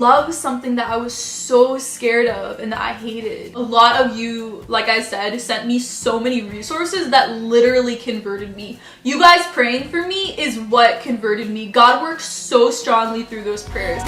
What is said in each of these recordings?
love something that I was so scared of and that I hated. A lot of you, like I said, sent me so many resources that literally converted me. You guys praying for me is what converted me. God worked so strongly through those prayers.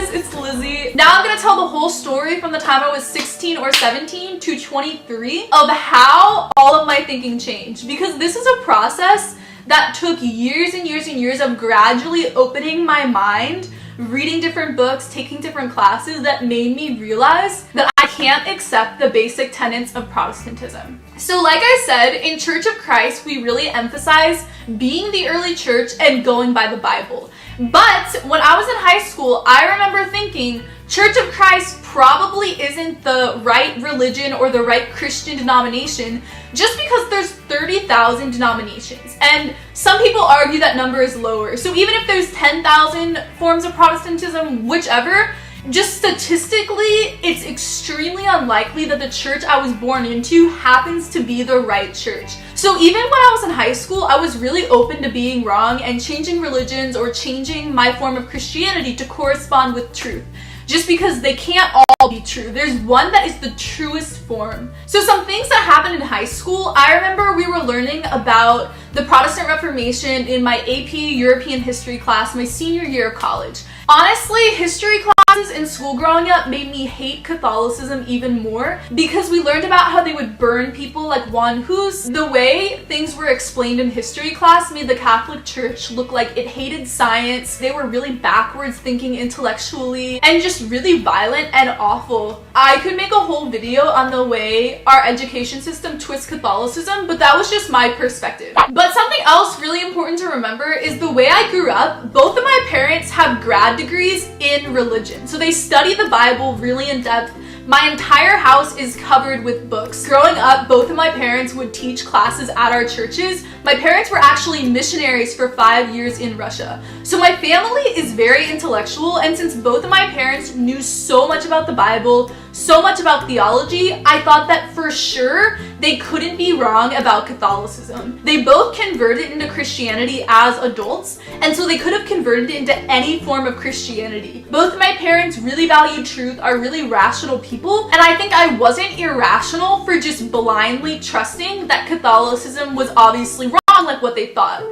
It's Lizzie. Now I'm gonna tell the whole story from the time I was 16 or 17 to 23 of how all of my thinking changed, because this is a process that took years and years and years of gradually opening my mind, reading different books, taking different classes that made me realize that I can't accept the basic tenets of Protestantism. So like I said, in Church of Christ, we really emphasize being the early church and going by the Bible. But when I was in high school, I remember thinking Church of Christ probably isn't the right religion or the right Christian denomination just because there's 30,000 denominations. And some people argue that number is lower. So even if there's 10,000 forms of Protestantism, whichever, just statistically, it's extremely unlikely that the church I was born into happens to be the right church. So even when I was in high school, I was really open to being wrong and changing religions or changing my form of Christianity to correspond with truth. Just because they can't all be true. There's one that is the truest form. So some things that happened in high school, I remember we were learning about the Protestant Reformation in my AP European history class my senior year of college. Honestly, history classes in school growing up made me hate Catholicism even more because we learned about how they would burn people like Juan Hus. The way things were explained in history class made the Catholic Church look like it hated science. They were really backwards thinking intellectually and just really violent and awful. I could make a whole video on the way our education system twists Catholicism, but that was just my perspective. But something else really important to remember is the way I grew up. Both of my parents have grad degrees in religion. So they study the Bible really in depth. My entire house is covered with books. Growing up, both of my parents would teach classes at our churches. My parents were actually missionaries for 5 years in Russia. So my family is very intellectual, and since both of my parents knew so much about the Bible, so much about theology, I thought that for sure they couldn't be wrong about Catholicism. They both converted into Christianity as adults, and so they could have converted into any form of Christianity. Both of my parents really value truth, are really rational people, and I think I wasn't irrational for just blindly trusting that Catholicism was obviously wrong like what they thought.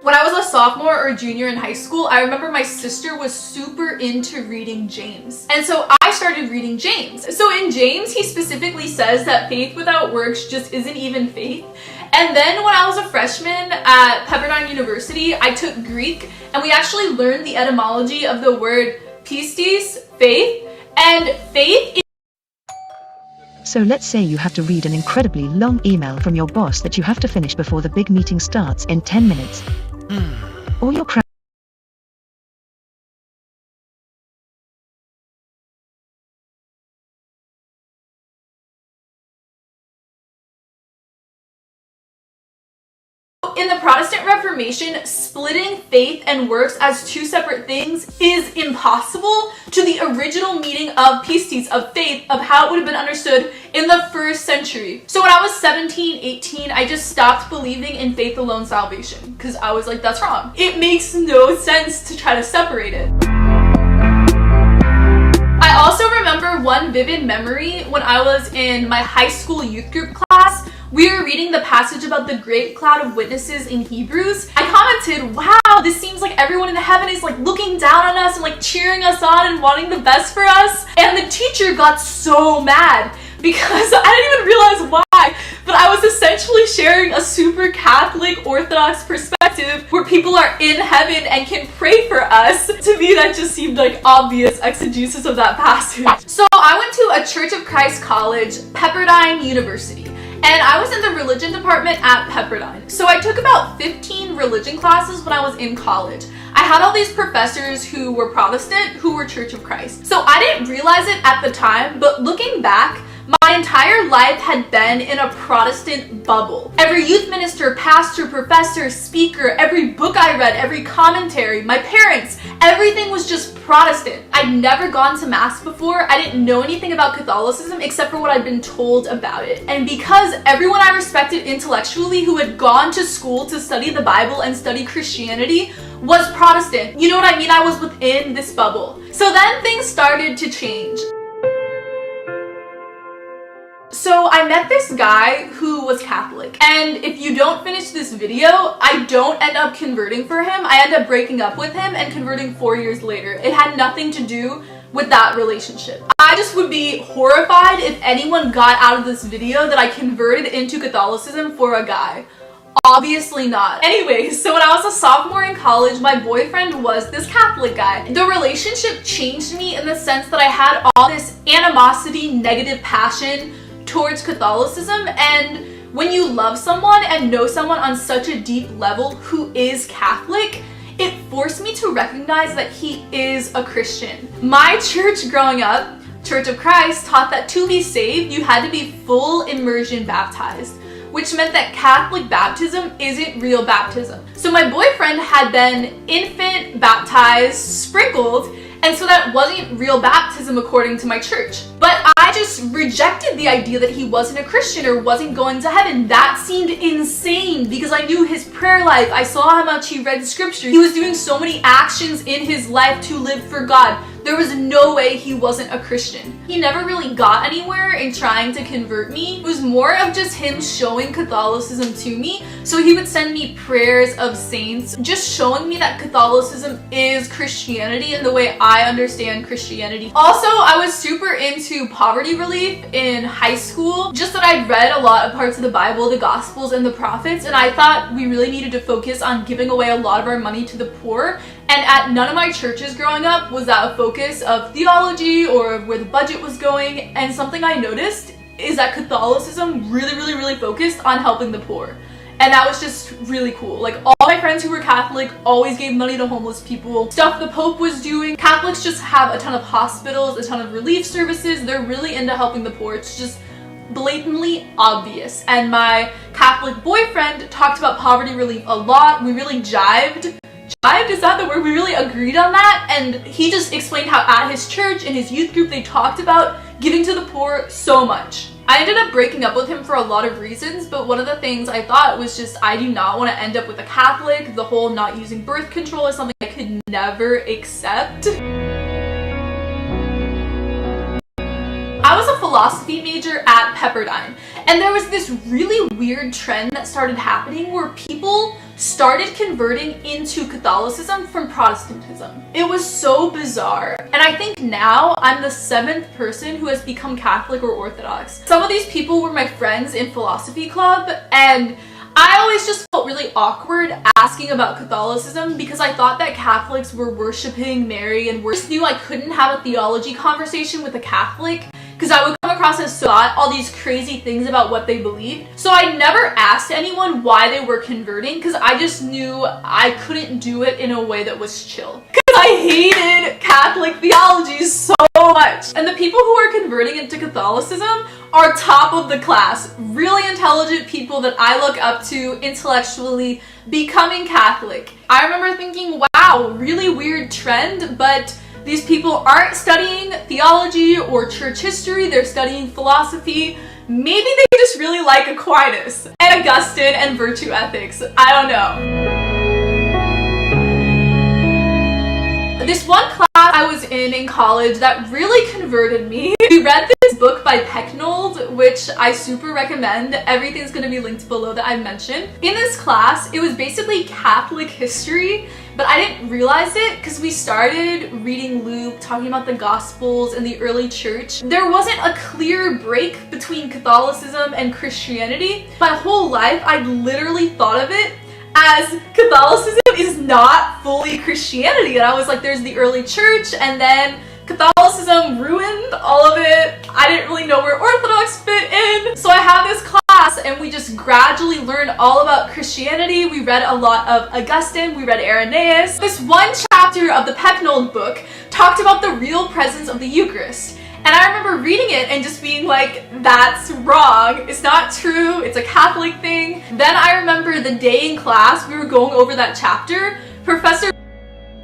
When I was a sophomore or junior in high school, I remember my sister was super into reading James. And so I started reading James. So in James, he specifically says that faith without works just isn't even faith. And then when I was a freshman at Pepperdine University, I took Greek, and we actually learned the etymology of the word pistis, faith, and faith is. So let's say you have to read an incredibly long email from your boss that you have to finish before the big meeting starts in 10 minutes. Or your crowd. In the Protestant Reformation, splitting faith and works as two separate things is impossible to the original meaning of pistis, of faith, of how it would have been understood in the first century. So when I was 17, 18, I just stopped believing in faith alone salvation because I was like, that's wrong. It makes no sense to try to separate it. I also remember one vivid memory when I was in my high school youth group class. We were reading the passage about the great cloud of witnesses in Hebrews. I commented, wow, this seems like everyone in heaven is like looking down on us and like cheering us on and wanting the best for us. And the teacher got so mad because I didn't even realize why, but I was essentially sharing a super Catholic Orthodox perspective where people are in heaven and can pray for us. To me, that just seemed like obvious exegesis of that passage. So I went to a Church of Christ college, Pepperdine University. And I was in the religion department at Pepperdine. So I took about 15 religion classes when I was in college. I had all these professors who were Protestant, who were Church of Christ. So I didn't realize it at the time, but looking back, My entire life had been in a Protestant bubble. Every youth minister, pastor, professor, speaker, every book I read, every commentary, my parents, everything was just Protestant. I'd never gone to mass before. I didn't know anything about Catholicism except for what I'd been told about it. And because everyone I respected intellectually who had gone to school to study the Bible and study Christianity was Protestant. You know what I mean? I was within this bubble. So then things started to change. So I met this guy who was Catholic, and if you don't finish this video, I don't end up converting for him. I end up breaking up with him and converting 4 years later. It had nothing to do with that relationship. I just would be horrified if anyone got out of this video that I converted into Catholicism for a guy. Obviously not. Anyways, so when I was a sophomore in college, my boyfriend was this Catholic guy. The relationship changed me in the sense that I had all this animosity, negative passion towards Catholicism, and when you love someone and know someone on such a deep level who is Catholic, it forced me to recognize that he is a Christian. My church growing up, Church of Christ, taught that to be saved, you had to be full immersion baptized, which meant that Catholic baptism isn't real baptism. So my boyfriend had been infant baptized, sprinkled, and so that wasn't real baptism according to my church. But I just rejected the idea that he wasn't a Christian or wasn't going to heaven. That seemed insane because I knew his prayer life. I saw how much he read scripture. He was doing so many actions in his life to live for God. There was no way he wasn't a Christian. He never really got anywhere in trying to convert me. It was more of just him showing Catholicism to me. So he would send me prayers of saints, just showing me that Catholicism is Christianity and the way I understand Christianity. Also, I was super into poverty relief in high school. Just that I'd read a lot of parts of the Bible, the Gospels, and the prophets, and I thought we really needed to focus on giving away a lot of our money to the poor. And at none of my churches growing up was that a focus of theology or where the budget was going. And something I noticed is that Catholicism really focused on helping the poor. And that was just really cool. Like, all my friends who were Catholic always gave money to homeless people. Stuff the Pope was doing. Catholics just have a ton of hospitals, a ton of relief services. They're really into helping the poor. It's just blatantly obvious. And my Catholic boyfriend talked about poverty relief a lot. We really jived. Is that the word? We really agreed on that, and he just explained how at his church, in his youth group, they talked about giving to the poor so much. I ended up breaking up with him for a lot of reasons, but one of the things I thought was just I do not want to end up with a Catholic. The whole not using birth control is something I could never accept. I was a philosophy major at Pepperdine, and there was this really weird trend that started happening where people started converting into Catholicism from Protestantism. It was so bizarre, and I think now I'm the 7th person who has become Catholic or Orthodox. Some of these people were my friends in philosophy club, and I always just felt really awkward asking about Catholicism because I thought that Catholics were worshiping Mary, and just knew I couldn't have a theology conversation with a Catholic because I would come across as thought all these crazy things about what they believed. So I never asked anyone why they were converting because I just knew I couldn't do it in a way that was chill. Because I hated Catholic theology so much. And the people who are converting into Catholicism are top of the class. Really intelligent people that I look up to intellectually becoming Catholic. I remember thinking, wow, really weird trend, but these people aren't studying theology or church history, they're studying philosophy. Maybe they just really like Aquinas and Augustine and virtue ethics. I don't know. This one class I was in college that really converted me. We read this book by Pecknold, which I super recommend. Everything's going to be linked below that I mentioned. In this class, it was basically Catholic history, but I didn't realize it because we started reading Luke, talking about the Gospels and the early church. There wasn't a clear break between Catholicism and Christianity. My whole life, I'd literally thought of it as Catholicism is not fully Christianity. And I was like, there's the early church, and then Catholicism ruined all of it. I didn't really know where Orthodox fit in. So I had this class and we just gradually learned all about Christianity. We read a lot of Augustine, we read Irenaeus. This one chapter chapter of the Pecknold book talked about the real presence of the Eucharist. And I remember reading it and just being like, that's wrong. It's not true. It's a Catholic thing. Then I remember the day in class we were going over that chapter, Professor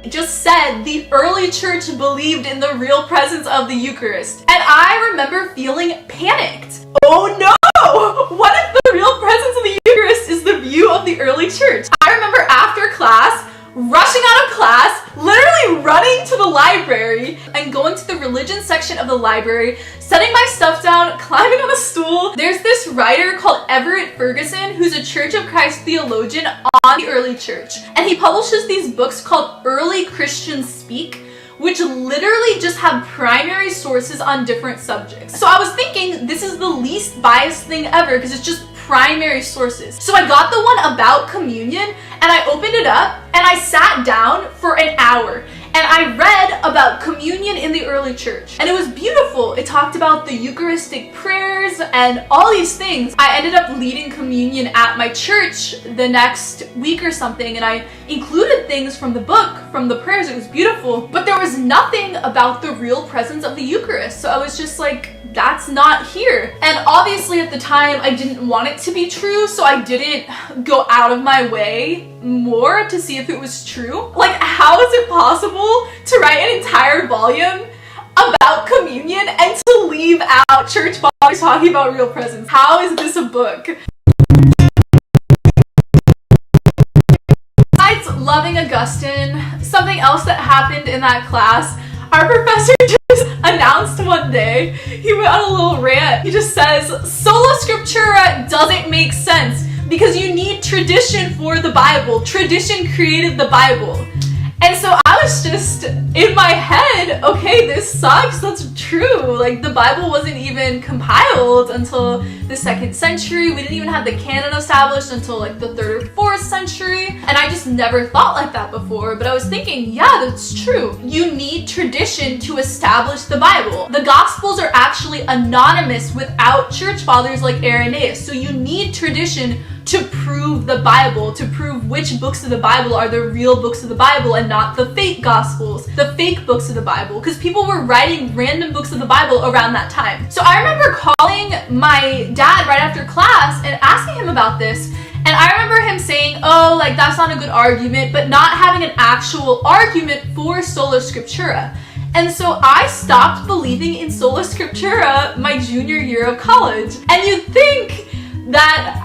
just said the early church believed in the real presence of the Eucharist. And I remember feeling panicked. Oh no! What if the real presence of the Eucharist is the view of the early church? I remember after class, rushing out of class, literally running to the library and going to the religion section of the library, setting my stuff down, climbing on a stool. There's this writer called Everett Ferguson who's a Church of Christ theologian on the early church. And he publishes these books called Early Christians Speak, which literally just have primary sources on different subjects. So I was thinking this is the least biased thing ever because it's just primary sources. So I got the one about communion and I opened it up and I sat down for an hour and I read about communion in the early church. And it was beautiful. It talked about the Eucharistic prayers and all these things. I ended up leading communion at my church the next week or something, and I included things from the book, from the prayers. It was beautiful. But there was nothing about the real presence of the Eucharist. So I was just like, that's not here. And obviously at the time I didn't want it to be true, so I didn't go out of my way more to see if it was true. Like, how is it possible to write an entire volume about communion and to leave out church fathers talking about real presence? How is this a book? Besides loving Augustine, something else that happened in that class, our professor just announced one day, he went on a little rant. He just says, Sola Scriptura doesn't make sense because you need tradition for the Bible. Tradition created the Bible. And so I was just in my head, okay, this sucks, that's true. Like, the Bible wasn't even compiled until the 2nd century. We didn't even have the canon established until like the 3rd or 4th century. And I just never thought like that before, but I was thinking, yeah, that's true. You need tradition to establish the Bible. The Gospels are actually anonymous without church fathers like Irenaeus. So you need tradition to prove the Bible, to prove which books of the Bible are the real books of the Bible and not the fake Gospels, the fake books of the Bible, because people were writing random books of the Bible around that time. So I remember calling my dad right after class and asking him about this, and I remember him saying, oh, like, that's not a good argument, but not having an actual argument for Sola Scriptura. And so I stopped believing in Sola Scriptura my junior year of college. And you'd think that,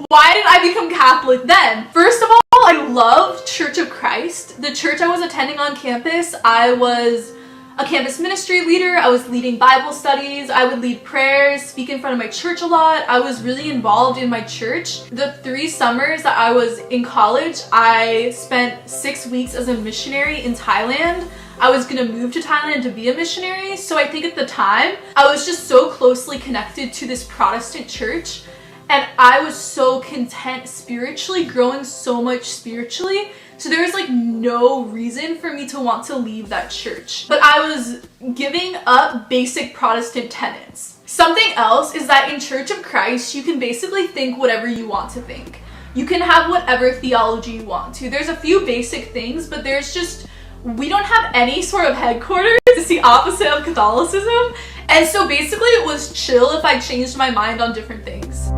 why did I become Catholic then? First of all, I loved Church of Christ. The church I was attending on campus, I was a campus ministry leader. I was leading Bible studies. I would lead prayers, speak in front of my church a lot. I was really involved in my church. The 3 summers that I was in college, I spent 6 weeks as a missionary in Thailand. I was gonna move to Thailand to be a missionary. So I think at the time, I was just so closely connected to this Protestant church. And I was so content spiritually, growing so much spiritually. So there was like no reason for me to want to leave that church. But I was giving up basic Protestant tenets. Something else is that in Church of Christ, you can basically think whatever you want to think. You can have whatever theology you want to. There's a few basic things, but there's just, we don't have any sort of headquarters. It's the opposite of Catholicism. And so basically it was chill if I changed my mind on different things.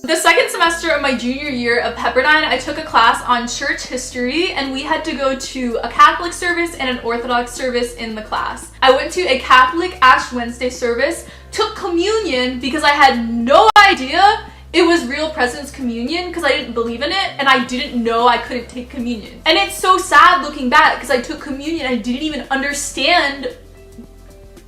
The 2nd semester of my junior year of Pepperdine, I took a class on church history, and we had to go to a Catholic service and an Orthodox service in the class. I went to a Catholic Ash Wednesday service, took communion because I had no idea it was real presence communion because I didn't believe in it, and I didn't know I couldn't take communion. And it's so sad looking back because I took communion and I didn't even understand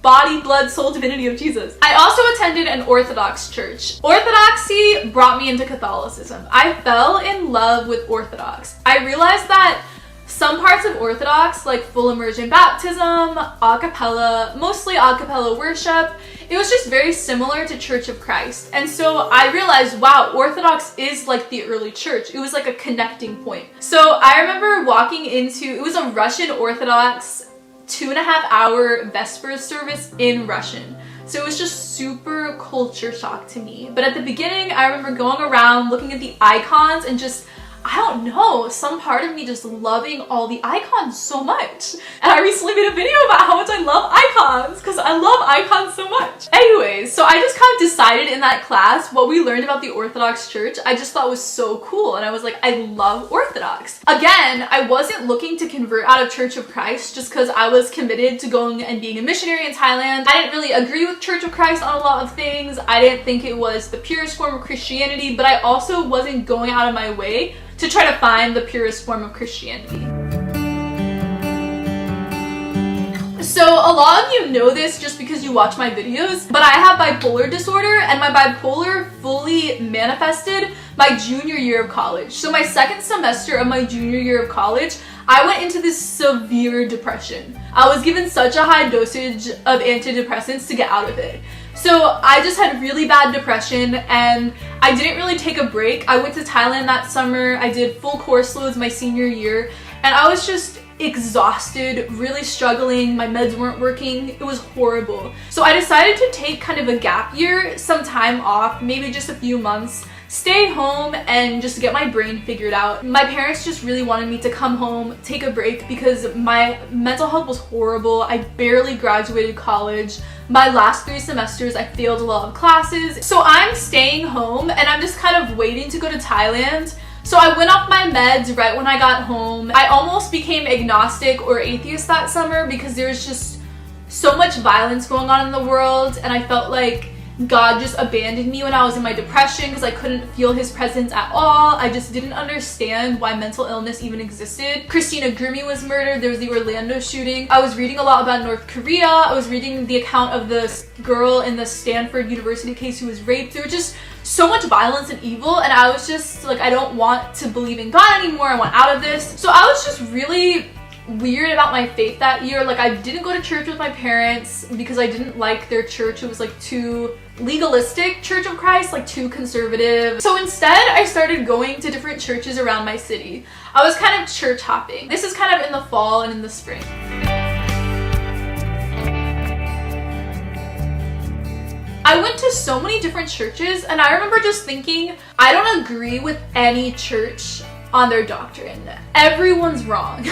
body, blood, soul, divinity of Jesus. I also attended an Orthodox church. Orthodoxy brought me into Catholicism. I fell in love with Orthodox. I realized that some parts of Orthodox, like full immersion baptism, a cappella, mostly a cappella worship, it was just very similar to Church of Christ. And so I realized, wow, Orthodox is like the early church. It was like a connecting point. So I remember walking into, it was a Russian Orthodox 2.5-hour Vespers service in Russian. So it was just super culture shock to me. But at the beginning, I remember going around looking at the icons and just, I don't know, some part of me just loving all the icons so much. And I recently made a video about how much I love icons, because I love icons so much. Anyways, so I just kind of decided in that class what we learned about the Orthodox Church. I just thought was so cool, and I was like, I love Orthodox. Again, I wasn't looking to convert out of Church of Christ just because I was committed to going and being a missionary in Thailand. I didn't really agree with Church of Christ on a lot of things. I didn't think it was the purest form of Christianity, but I also wasn't going out of my way to try to find the purest form of Christianity. So a lot of you know this just because you watch my videos, but I have bipolar disorder, and my bipolar fully manifested my junior year of college. So my second semester of my junior year of college, I went into this severe depression. I was given such a high dosage of antidepressants to get out of it. So I just had really bad depression, and I didn't really take a break. I went to Thailand that summer. I did full course loads my senior year, and I was just exhausted, really struggling. My meds weren't working. It was horrible. So I decided to take kind of a gap year, some time off, maybe just a few months, stay home and just get my brain figured out. My parents just really wanted me to come home, take a break, because my mental health was horrible. I barely graduated college. My last 3 semesters, I failed a lot of classes. So I'm staying home and I'm just kind of waiting to go to Thailand. So I went off my meds right when I got home. I almost became agnostic or atheist that summer because there was just so much violence going on in the world, and I felt like God just abandoned me when I was in my depression because I couldn't feel his presence at all. I just didn't understand why mental illness even existed. Christina Grimmie was murdered. There was the Orlando shooting. I was reading a lot about North Korea. I was reading the account of this girl in the Stanford University case who was raped. There was just so much violence and evil, and I was just like, I don't want to believe in God anymore. I want out of this. So I was just really weird about my faith that year. Like, I didn't go to church with my parents because I didn't like their church. It was like too legalistic, Church of Christ, like too conservative. So instead I started going to different churches around my city. I was kind of church hopping. This is kind of in the fall and in the spring. I went to so many different churches, and I remember just thinking, I don't agree with any church on their doctrine. Everyone's wrong.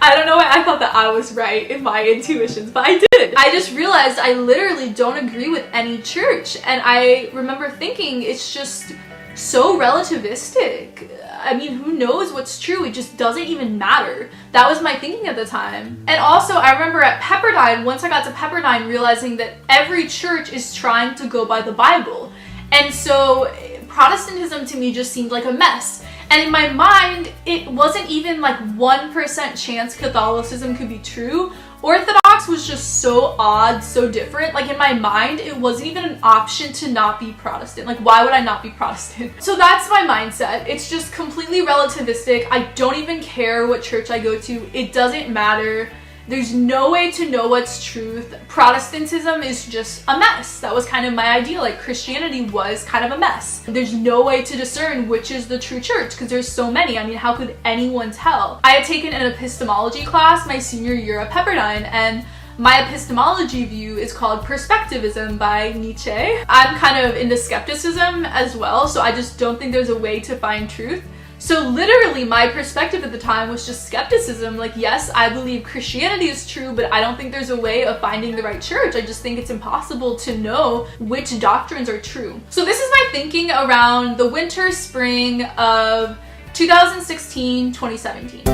I don't know why I thought that I was right in my intuitions, but I did. I just realized I literally don't agree with any church, and I remember thinking it's just so relativistic. I mean, who knows what's true? It just doesn't even matter. That was my thinking at the time. And also, I remember at Pepperdine, once I got to Pepperdine, realizing that every church is trying to go by the Bible. And so Protestantism to me just seemed like a mess. And in my mind, it wasn't even like 1% chance Catholicism could be true. Orthodox was just so odd, so different. Like, in my mind, it wasn't even an option to not be Protestant. Like, why would I not be Protestant? So that's my mindset. It's just completely relativistic. I don't even care what church I go to. It doesn't matter. There's no way to know what's truth. Protestantism is just a mess. That was kind of my idea. Like, Christianity was kind of a mess. There's no way to discern which is the true church because there's so many. I mean, how could anyone tell? I had taken an epistemology class my senior year at Pepperdine, and my epistemology view is called Perspectivism by Nietzsche. I'm kind of into skepticism as well, so I just don't think there's a way to find truth. So literally my perspective at the time was just skepticism. Like, yes, I believe Christianity is true, but I don't think there's a way of finding the right church. I just think it's impossible to know which doctrines are true. So this is my thinking around the winter, spring of 2016, 2017.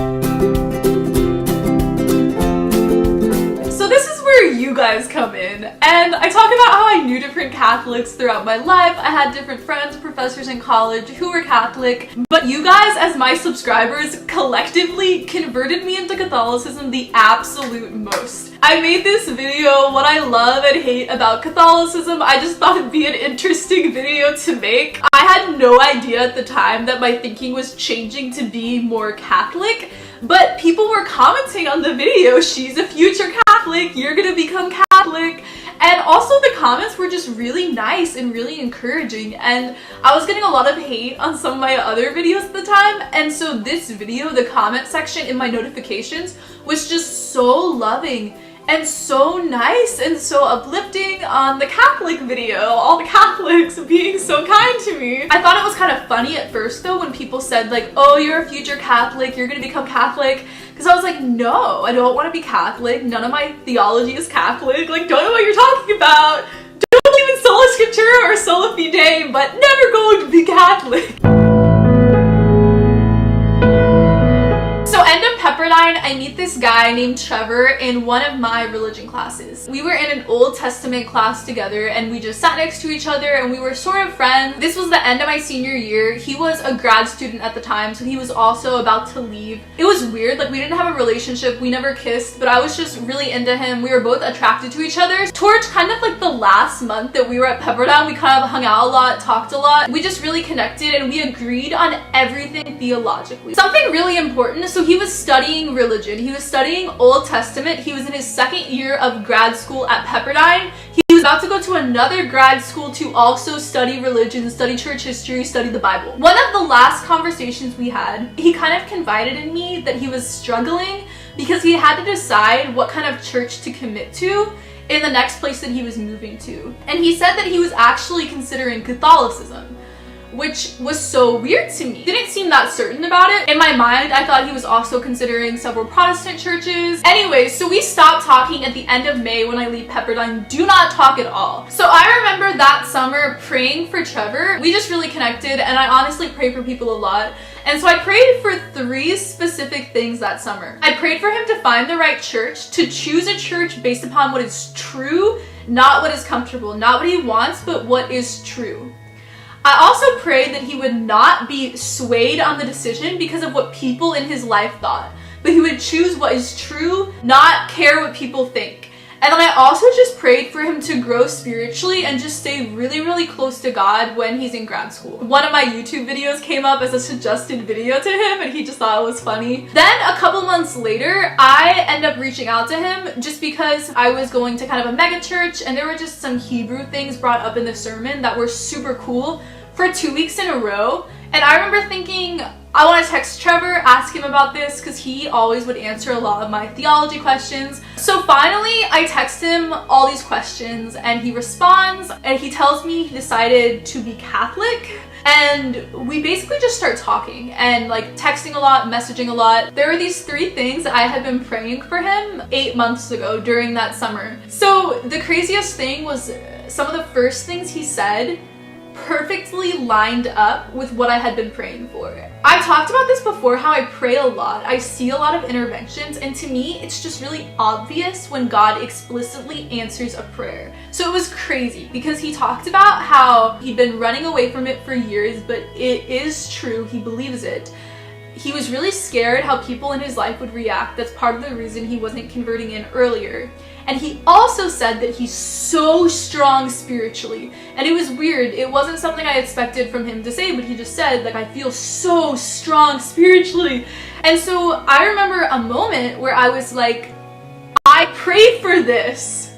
So this is where you guys come in, and I talk about how I knew different Catholics throughout my life. I had different friends, professors in college who were Catholic, but you guys, as my subscribers, collectively converted me into Catholicism the absolute most. I made this video, what I love and hate about Catholicism. I just thought it'd be an interesting video to make. I had no idea at the time that my thinking was changing to be more Catholic, but people were commenting on the video, she's a future Catholic, you're gonna become Catholic. And also the comments were just really nice and really encouraging, and I was getting a lot of hate on some of my other videos at the time, and so this video, the comment section in my notifications, was just so loving and so nice and so uplifting on the Catholic video, all the Catholics being so kind to me. I thought it was kind of funny at first though when people said like, oh, you're a future Catholic, you're gonna become Catholic, because I was like, no, I don't want to be Catholic, none of my theology is Catholic, like don't know what you're talking about, don't believe in sola scriptura or sola fide, but never going to be Catholic. So end of Pepperdine, I meet this guy named Trevor in one of my religion classes. We were in an Old Testament class together and we just sat next to each other and we were sort of friends. This was the end of my senior year. He was a grad student at the time, so he was also about to leave. It was weird, like we didn't have a relationship, we never kissed, but I was just really into him. We were both attracted to each other. Towards kind of like the last month that we were at Pepperdine, we kind of hung out a lot, talked a lot. We just really connected and we agreed on everything theologically. Something really important, so he was studying religion. He was studying Old Testament. He was in his second year of grad school at Pepperdine. He was about to go to another grad school to also study religion, study church history, study the Bible. One of the last conversations we had, he kind of confided in me that he was struggling because he had to decide what kind of church to commit to in the next place that he was moving to. And he said that he was actually considering Catholicism, which was so weird to me. Didn't seem that certain about it. In my mind, I thought he was also considering several Protestant churches. Anyways, so we stopped talking at the end of May when I leave Pepperdine. Do not talk at all. So I remember that summer praying for Trevor. We just really connected and I honestly pray for people a lot. And so I prayed for 3 specific things that summer. I prayed for him to find the right church, to choose a church based upon what is true, not what is comfortable, not what he wants, but what is true. I also prayed that he would not be swayed on the decision because of what people in his life thought, but he would choose what is true, not care what people think. And then I also just prayed for him to grow spiritually and just stay really, really close to God when he's in grad school. One of my YouTube videos came up as a suggested video to him and he just thought it was funny. Then a couple months later, I ended up reaching out to him just because I was going to kind of a mega church and there were just some Hebrew things brought up in the sermon that were super cool for 2 weeks in a row. And I remember thinking, I want to text Trevor, ask him about this because he always would answer a lot of my theology questions. So finally, I text him all these questions and he responds and he tells me he decided to be Catholic. And we basically just start talking and like texting a lot, messaging a lot. There were these 3 things that I had been praying for him 8 months ago during that summer. So the craziest thing was some of the first things he said perfectly lined up with what I had been praying for. I've talked about this before, how I pray a lot. I see a lot of interventions, and to me, it's just really obvious when God explicitly answers a prayer. So it was crazy because he talked about how he'd been running away from it for years, but it is true, he believes it. He was really scared how people in his life would react. That's part of the reason he wasn't converting in earlier. And he also said that he's so strong spiritually. And it was weird. It wasn't something I expected from him to say, but he just said, like, I feel so strong spiritually. And so I remember a moment where I was like, I prayed for this.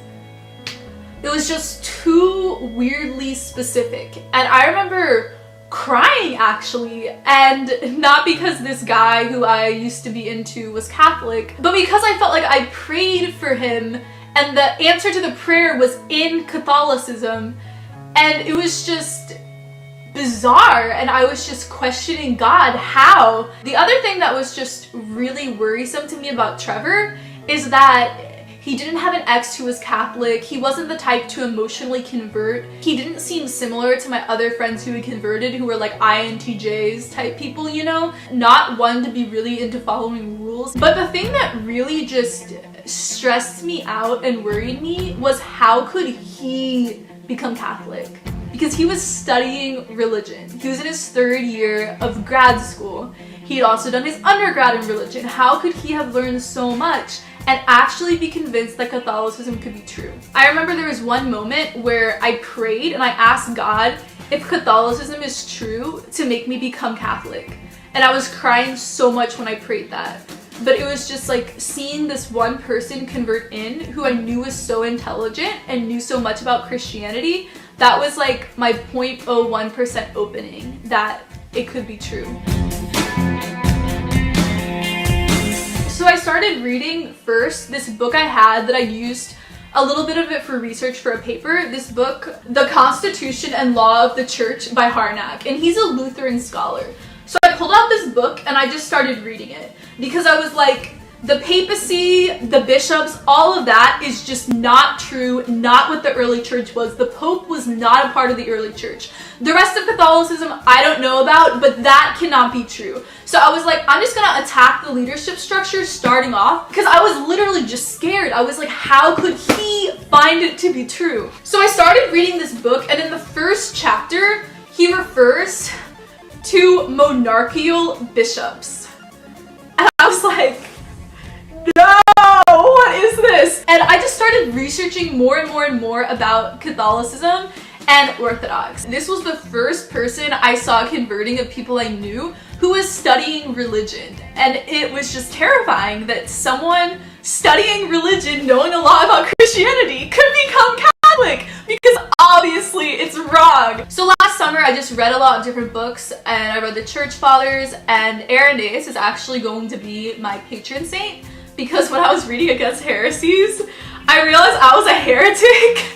It was just too weirdly specific. And I remember crying actually, and not because this guy who I used to be into was Catholic, but because I felt like I prayed for him and the answer to the prayer was in Catholicism, and it was just bizarre, and I was just questioning God, how? The other thing that was just really worrisome to me about Trevor is that he didn't have an ex who was Catholic. He wasn't the type to emotionally convert. He didn't seem similar to my other friends who had converted, who were like INTJs type people, you know? Not one to be really into following rules. But the thing that really just stressed me out and worried me was how could he become Catholic? Because he was studying religion. He was in his 3rd year of grad school. He had also done his undergrad in religion. How could he have learned so much and actually be convinced that Catholicism could be true? I remember there was one moment where I prayed and I asked God if Catholicism is true to make me become Catholic. And I was crying so much when I prayed that. But it was just like seeing this one person convert in who I knew was so intelligent and knew so much about Christianity. That was like my 0.01% opening that it could be true. So So I started reading first this book I had that I used a little bit of it for research for a paper. This book, The Constitution and Law of the Church by Harnack, and he's a Lutheran scholar. So I pulled out this book and I just started reading it because I was like, the papacy, the bishops, all of that is just not true, not what the early church was. The Pope was not a part of the early church. The rest of Catholicism, I don't know about, but that cannot be true. So I was like, I'm just gonna attack the leadership structure starting off, because I was literally just scared. I was like, how could he find it to be true? So I started reading this book, and in the first chapter, he refers to monarchical bishops. And I was like, no, what is this? And I just started researching more and more and more about Catholicism and Orthodox. This was the first person I saw converting of people I knew who was studying religion. And it was just terrifying that someone studying religion, knowing a lot about Christianity, could become Catholic, because obviously it's wrong. So last summer I just read a lot of different books, and I read the Church Fathers, and Irenaeus is actually going to be my patron saint. Because when I was reading against heresies, I realized I was a heretic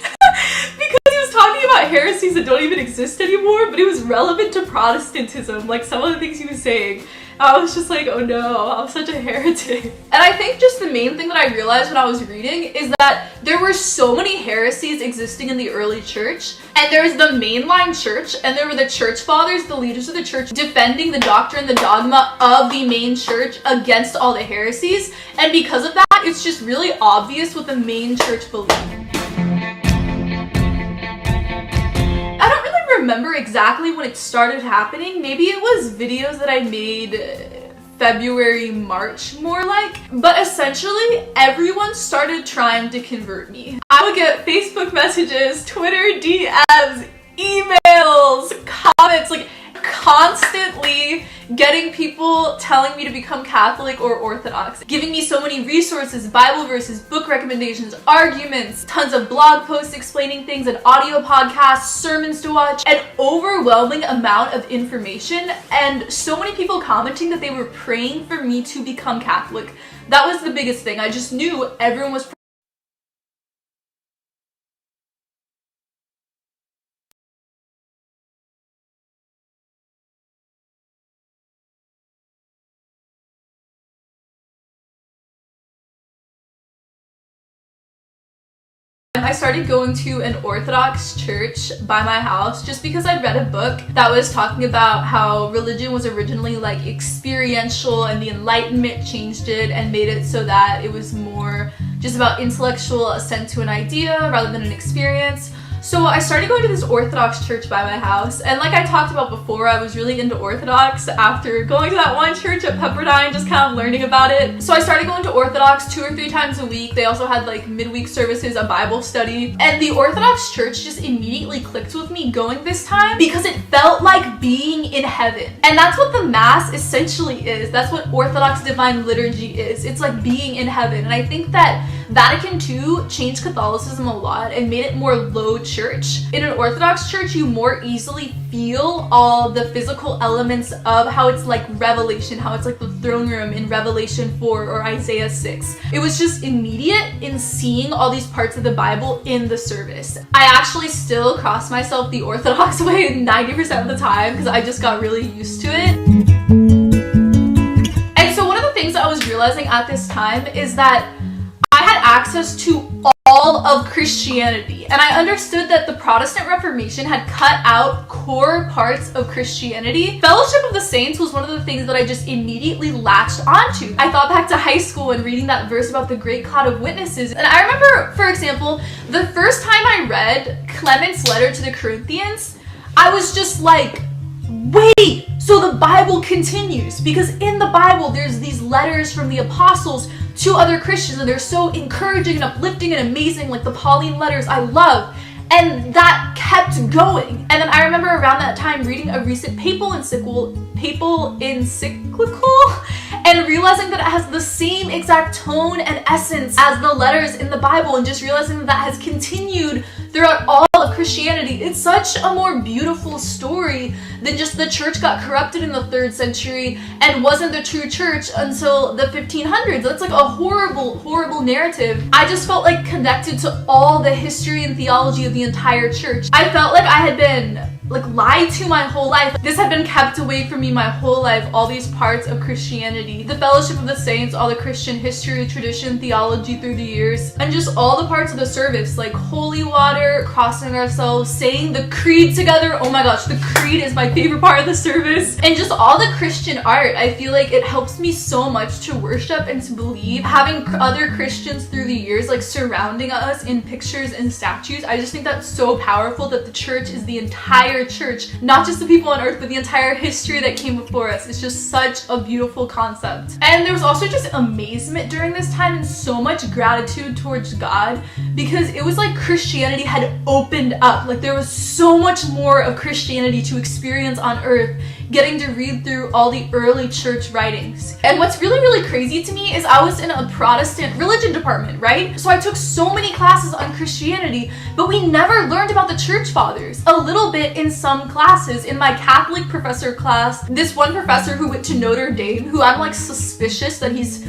because he was talking about heresies that don't even exist anymore, but it was relevant to Protestantism, like some of the things he was saying. I was just like, oh no, I'm such a heretic. And I think just the main thing that I realized when I was reading is that there were so many heresies existing in the early church, and there was the mainline church, and there were the church fathers, the leaders of the church, defending the doctrine, the dogma of the main church against all the heresies. And because of that, it's just really obvious what the main church believed. I don't really remember exactly when it started happening. Maybe it was videos that I made February, March, more like. But essentially, everyone started trying to convert me. I would get Facebook messages, Twitter DMs, emails, comments, like constantly getting people telling me to become Catholic or Orthodox, giving me so many resources, Bible verses, book recommendations, arguments, tons of blog posts explaining things, and audio podcasts, sermons to watch, an overwhelming amount of information, and so many people commenting that they were praying for me to become Catholic. That was the biggest thing. I just knew everyone was I started going to an Orthodox church by my house just because I read a book that was talking about how religion was originally like experiential, and the Enlightenment changed it and made it so that it was more just about intellectual assent to an idea rather than an experience. So I started going to this Orthodox church by my house, and like I talked about before, I was really into Orthodox after going to that one church at Pepperdine, just kind of learning about it. So I started going to Orthodox 2 or 3 times a week. They also had like midweek services, a Bible study, and the Orthodox church just immediately clicked with me going this time because it felt like being in heaven. And that's what the Mass essentially is. That's what Orthodox Divine Liturgy is. It's like being in heaven. And I think that Vatican II changed Catholicism a lot and made it more low church. In an Orthodox church, you more easily feel all the physical elements of how it's like Revelation, how it's like the throne room in Revelation 4 or Isaiah 6. It was just immediate in seeing all these parts of the Bible in the service. I actually still cross myself the Orthodox way 90% of the time because I just got really used to it. And so one of the things that I was realizing at this time is that I had access to all of Christianity, and I understood that the Protestant Reformation had cut out core parts of Christianity. Fellowship of the Saints was one of the things that I just immediately latched onto. I thought back to high school and reading that verse about the great cloud of witnesses, and I remember, for example, the first time I read Clement's letter to the Corinthians, I was just like, wait, so the Bible continues, because in the Bible there's these letters from the apostles to other Christians, and they're so encouraging and uplifting and amazing, like the Pauline letters I love. And that kept going. And then I remember around that time reading a recent papal encyclical, and realizing that it has the same exact tone and essence as the letters in the Bible, and just realizing that that has continued throughout all of Christianity. It's such a more beautiful story than just the church got corrupted in the 3rd century and wasn't the true church until the 1500s. That's like a horrible, horrible narrative. I just felt like connected to all the history and theology of the entire church. I felt like I had been lied to my whole life. This had been kept away from me my whole life, all these parts of Christianity. The fellowship of the saints, all the Christian history, tradition, theology through the years, and just all the parts of the service, like holy water, crossing ourselves, saying the creed together. Oh my gosh, the creed is my favorite part of the service. And just all the Christian art. I feel like it helps me so much to worship and to believe. Having other Christians through the years like surrounding us in pictures and statues, I just think that's so powerful, that the church is the entire church, not just the people on earth, but the entire history that came before us. It's just such a beautiful concept. And there was also just amazement during this time and so much gratitude towards God, because it was like Christianity had opened up. Like there was so much more of Christianity to experience on earth, getting to read through all the early church writings. And what's really, really crazy to me is I was in a Protestant religion department, right? So I took so many classes on Christianity, but we never learned about the church fathers. A little bit in some classes. In my Catholic professor class, this one professor who went to Notre Dame, who I'm like suspicious that he's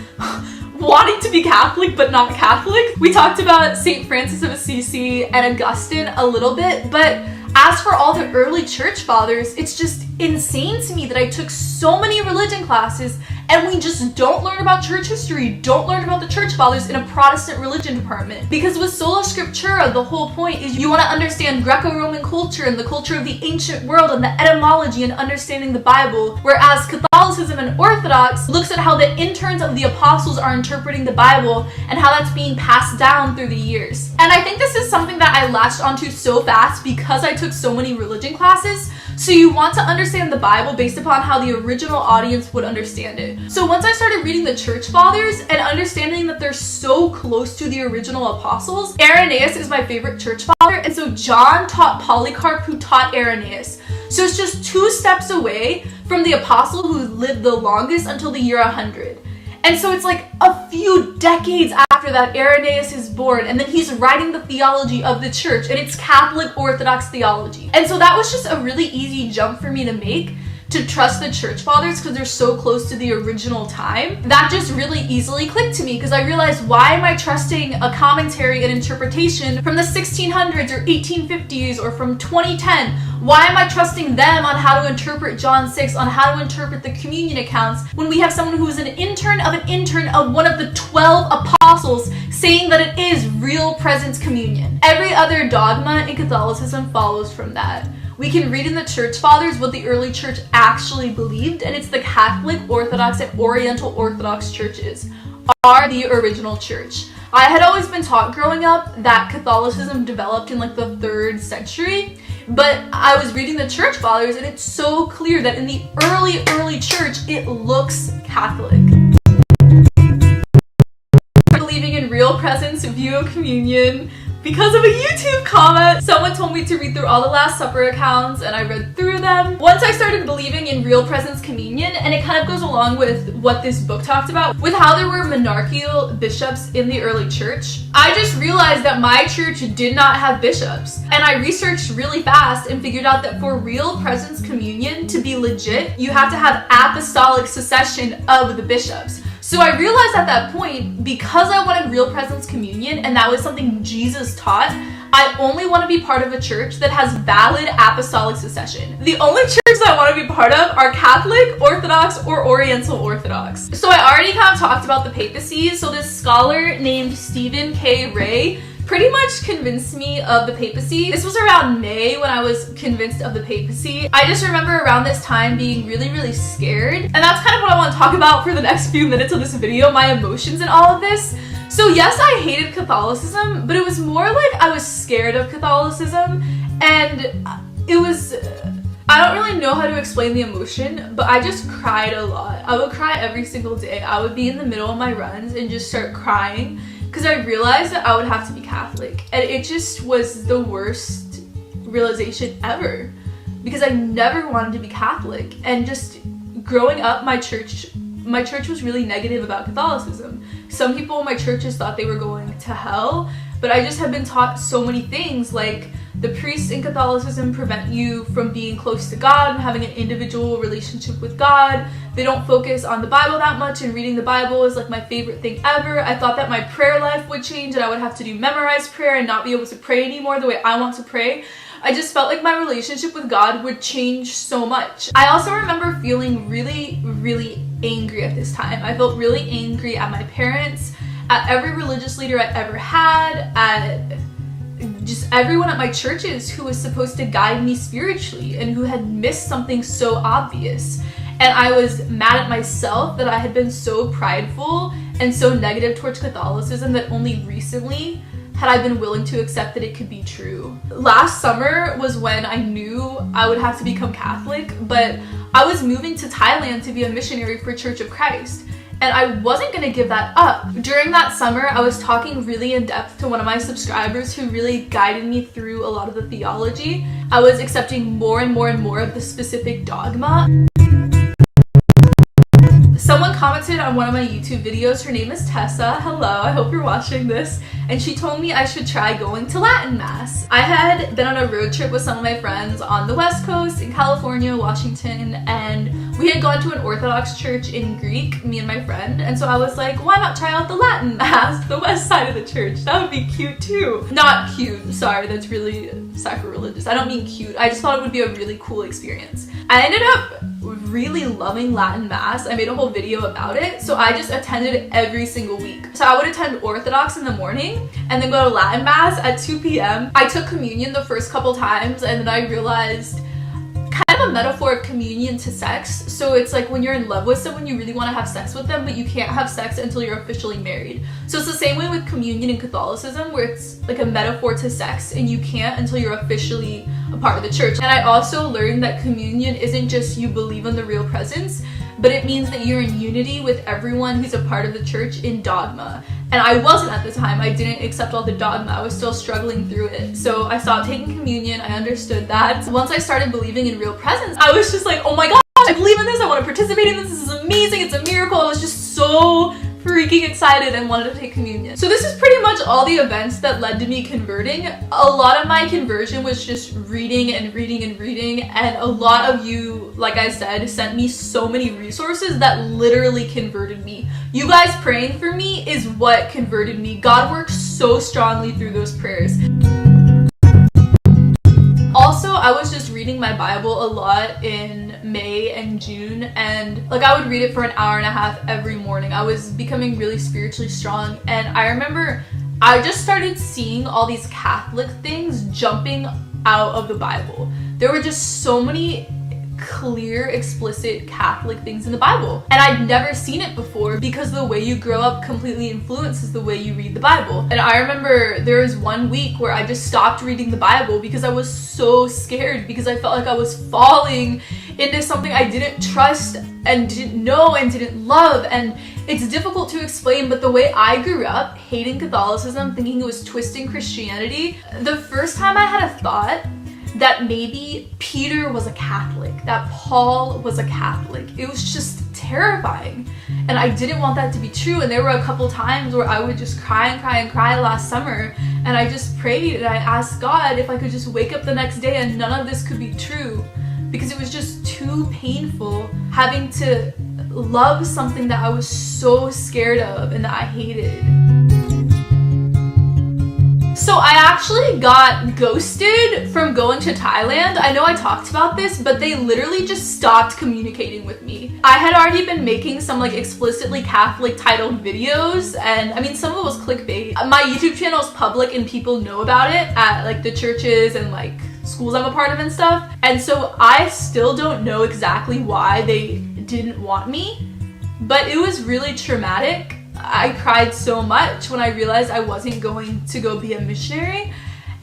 wanting to be Catholic but not Catholic. We talked about St. Francis of Assisi and Augustine a little bit, but as for all the early church fathers, it's just insane to me that I took so many religion classes and we just don't learn about church history, don't learn about the church fathers in a Protestant religion department. Because with Sola Scriptura, the whole point is you want to understand Greco-Roman culture and the culture of the ancient world and the etymology and understanding the Bible, whereas Catholicism and Orthodox looks at how the interns of the apostles are interpreting the Bible and how that's being passed down through the years. And I think this is something that I latched onto so fast because I took so many religion classes. So you want to understand the Bible based upon how the original audience would understand it. So once I started reading the church fathers and understanding that they're so close to the original apostles, Irenaeus is my favorite church father, and so John taught Polycarp, who taught Irenaeus. So it's just 2 steps away from the apostle who lived the longest until the year 100. And so it's like a few decades after that, Irenaeus is born, and then he's writing the theology of the church, and it's Catholic Orthodox theology. And so that was just a really easy jump for me to make, to trust the church fathers because they're so close to the original time. That just really easily clicked to me because I realized, why am I trusting a commentary and interpretation from the 1600s or 1850s or from 2010? Why am I trusting them on how to interpret John 6, on how to interpret the communion accounts, when we have someone who is an intern of one of the 12 apostles saying that it is real presence communion? Every other dogma in Catholicism follows from that. We can read in the church fathers what the early church actually believed, and it's the Catholic, Orthodox, and Oriental Orthodox churches are the original church. I had always been taught growing up that Catholicism developed in like the 3rd century, but I was reading the church fathers and it's so clear that in the early church, it looks Catholic. Believing in real presence, view of communion, because of a YouTube comment. Someone told me to read through all the Last Supper accounts, and I read through them. Once I started believing in real presence communion, and it kind of goes along with what this book talked about, with how there were monarchical bishops in the early church, I just realized that my church did not have bishops. And I researched really fast and figured out that for real presence communion to be legit, you have to have apostolic succession of the bishops. So I realized at that point, because I wanted real presence communion, and that was something Jesus taught, I only want to be part of a church that has valid apostolic succession. The only churches I want to be part of are Catholic, Orthodox, or Oriental Orthodox. So I already kind of talked about the papacy. So this scholar named Stephen K. Ray pretty much convinced me of the papacy. This was around May when I was convinced of the papacy. I just remember around this time being really, really scared. And that's kind of what I want to talk about for the next few minutes of this video, my emotions in all of this. So yes, I hated Catholicism, but it was more like I was scared of Catholicism, and it was, I don't really know how to explain the emotion, but I just cried a lot. I would cry every single day. I would be in the middle of my runs and just start crying because I realized that I would have to be Catholic, and it just was the worst realization ever because I never wanted to be Catholic. And just growing up, my church my church was really negative about Catholicism. Some people in my churches thought they were going to hell, but I just had been taught so many things, like the priests in Catholicism prevent you from being close to God and having an individual relationship with God. They don't focus on the Bible that much, and reading the Bible is like my favorite thing ever. I thought that my prayer life would change and I would have to do memorized prayer and not be able to pray anymore the way I want to pray. I just felt like my relationship with God would change so much. I also remember feeling really, really angry at this time. I felt really angry at my parents, at every religious leader I ever had, at just everyone at my churches who was supposed to guide me spiritually and who had missed something so obvious. And I was mad at myself that I had been so prideful and so negative towards Catholicism that only recently had I been willing to accept that it could be true. Last summer was when I knew I would have to become Catholic, but I was moving to Thailand to be a missionary for Church of Christ. And I wasn't gonna give that up. During that summer, I was talking really in depth to one of my subscribers who really guided me through a lot of the theology. I was accepting more and more and more of the specific dogma. Someone commented on one of my YouTube videos. Her name is Tessa. Hello, I hope you're watching this. And she told me I should try going to Latin Mass. I had been on a road trip with some of my friends on the West Coast, in California, Washington, and we had gone to an Orthodox church in Greek, me and my friend. And so I was like, why not try out the Latin Mass, the west side of the church? That would be cute too. Not cute, sorry, that's really sacrilegious. I don't mean cute, I just thought it would be a really cool experience. I ended up really loving Latin Mass. I made a whole video about it, so I just attended it every single week. So I would attend Orthodox in the morning and then go to Latin Mass at 2 p.m. I took communion the first couple times and then I realized kind of a metaphor of communion to sex. So it's like when you're in love with someone, you really want to have sex with them, but you can't have sex until you're officially married. So it's the same way with communion in Catholicism, where it's like a metaphor to sex and you can't until you're officially a part of the church. And I also learned that communion isn't just you believe in the real presence, but it means that you're in unity with everyone who's a part of the church in dogma. And I wasn't at the time. I didn't accept all the dogma. I was still struggling through it. So I stopped taking communion. I understood that. Once I started believing in real presence, I was just like, oh my gosh, I believe in this. I want to participate in this. This is amazing. It's a miracle. I was just so freaking excited and wanted to take communion. So this is pretty much all the events that led to me converting. A lot of my conversion was just reading and reading and reading, and a lot of you, like I said, sent me so many resources that literally converted me. You guys praying for me is what converted me. God worked so strongly through those prayers. Also, I was just reading my Bible a lot in May and June, and like I would read it for an hour and a half every morning. I was becoming really spiritually strong, and I remember I just started seeing all these Catholic things jumping out of the Bible. There were just so many clear, explicit Catholic things in the Bible, and I'd never seen it before, because the way you grow up completely influences the way you read the Bible. And I remember there was one week where I just stopped reading the Bible because I was so scared, because I felt like I was falling into something I didn't trust and didn't know and didn't love. And it's difficult to explain, but the way I grew up hating Catholicism, thinking it was twisting Christianity, the first time I had a thought that maybe Peter was a Catholic, that Paul was a Catholic, it was just terrifying. And I didn't want that to be true. And there were a couple times where I would just cry and cry and cry last summer, and I just prayed and I asked God if I could just wake up the next day and none of this could be true, because it was just too painful having to love something that I was so scared of and that I hated. So I actually got ghosted from going to Thailand. I know I talked about this, but they literally just stopped communicating with me. I had already been making some like explicitly Catholic titled videos, and I mean some of it was clickbait. My YouTube channel is public and people know about it at like the churches and like schools I'm a part of and stuff. And so I still don't know exactly why they didn't want me, but it was really traumatic. I cried so much when I realized I wasn't going to go be a missionary.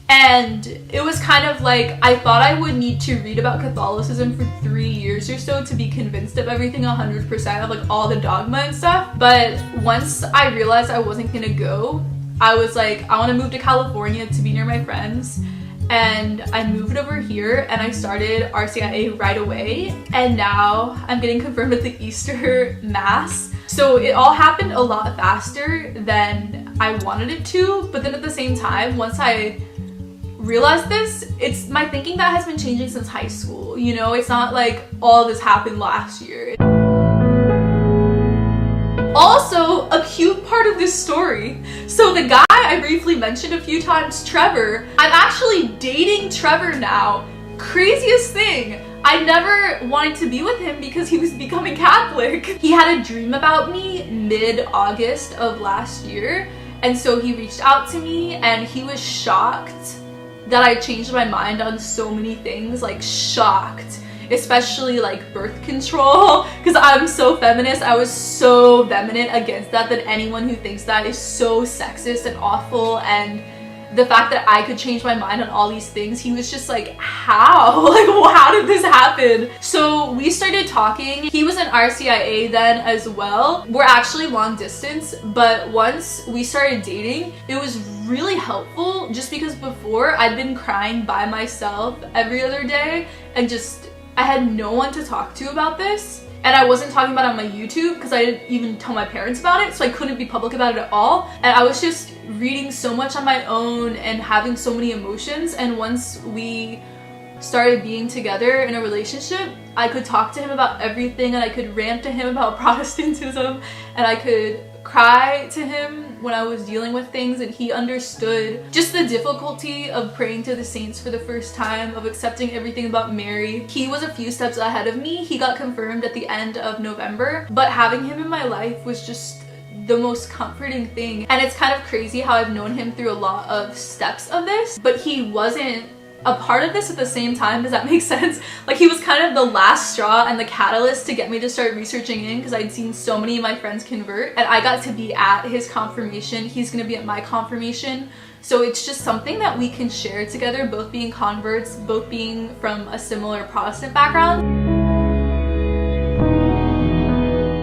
And it was kind of like, I thought I would need to read about Catholicism for 3 years or so to be convinced of everything 100%, of like all the dogma and stuff. But once I realized I wasn't gonna go, I was like, I want to move to California to be near my friends. and I moved over here and I started RCIA right away, and now I'm getting confirmed at the Easter Mass. So it all happened a lot faster than I wanted it to, but then at the same time, once I realized this, it's my thinking that has been changing since high school. You know, it's not like all this happened last year. Also, a cute part of this story. So the guy I briefly mentioned a few times, Trevor, I'm actually dating Trevor now. Craziest thing. I never wanted to be with him because he was becoming Catholic. He had a dream about me mid-August of last year, and so he reached out to me and he was shocked that I changed my mind on so many things, like shocked. Especially like birth control, because I'm so feminist. I was so vehement against that anyone who thinks that is so sexist and awful. And the fact that I could change my mind on all these things, he was just like, how? Like, how did this happen? So we started talking. He was in RCIA then as well. We're actually long distance, but once we started dating, it was really helpful just because before I'd been crying by myself every other day and I had no one to talk to about this, and I wasn't talking about it on my YouTube because I didn't even tell my parents about it, so I couldn't be public about it at all. And I was just reading so much on my own and having so many emotions, and once we started being together in a relationship, I could talk to him about everything, and I could rant to him about Protestantism, and I could cry to him when I was dealing with things, and he understood just the difficulty of praying to the saints for the first time, of accepting everything about Mary. He was a few steps ahead of me. He got confirmed at the end of November, but having him in my life was just the most comforting thing. And it's kind of crazy how I've known him through a lot of steps of this, but he wasn't a part of this at the same time. Does that make sense? Like, he was kind of the last straw and the catalyst to get me to start researching in, because I'd seen so many of my friends convert, and I got to be at his confirmation. He's gonna be at my confirmation. So it's just something that we can share together, both being converts, both being from a similar Protestant background.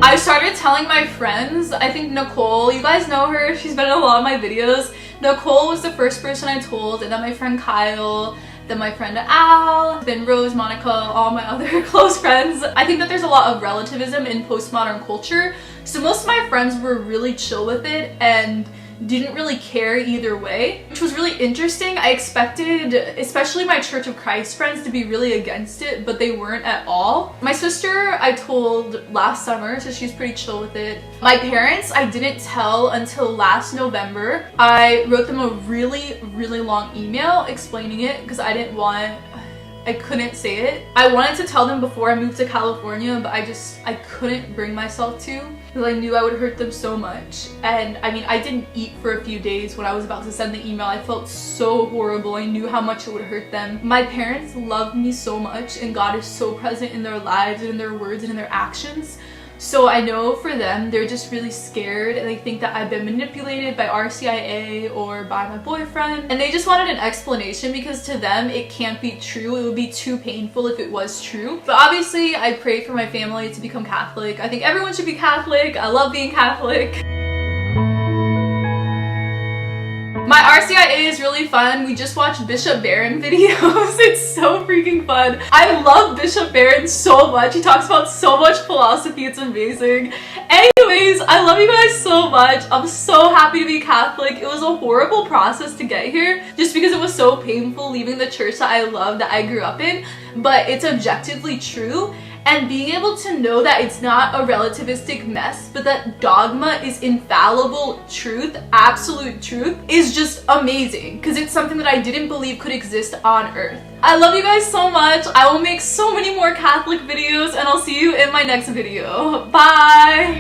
I started telling my friends. I think Nicole, you guys know her, she's been in a lot of my videos. Nicole was the first person I told, and then my friend Kyle, then my friend Al, then Rose, Monica, all my other close friends. I think that there's a lot of relativism in postmodern culture, so most of my friends were really chill with it and didn't really care either way, which was really interesting. I expected, especially my Church of Christ friends, to be really against it, but they weren't at all. My sister I told last summer, so she's pretty chill with it. My parents I didn't tell until last November. I wrote them a really long email explaining it because I couldn't say it. I wanted to tell them before I moved to California, but I couldn't bring myself to, because I knew I would hurt them so much. And I mean, I didn't eat for a few days when I was about to send the email. I felt so horrible. I knew how much it would hurt them. My parents love me so much, and God is so present in their lives and in their words and in their actions. So I know for them, they're just really scared, and they think that I've been manipulated by RCIA or by my boyfriend, and they just wanted an explanation because to them it can't be true. It would be too painful if it was true. But obviously I pray for my family to become Catholic. I think everyone should be Catholic. I love being Catholic. My RCIA is really fun. We just watched Bishop Barron videos. It's so freaking fun. I love Bishop Barron so much. He talks about so much philosophy. It's amazing. Anyways, I love you guys so much. I'm so happy to be Catholic. It was a horrible process to get here just because it was so painful leaving the church that I love, that I grew up in, but it's objectively true. And being able to know that it's not a relativistic mess, but that dogma is infallible truth, absolute truth, is just amazing, because it's something that I didn't believe could exist on earth. I love you guys so much. I will make so many more Catholic videos, and I'll see you in my next video. Bye!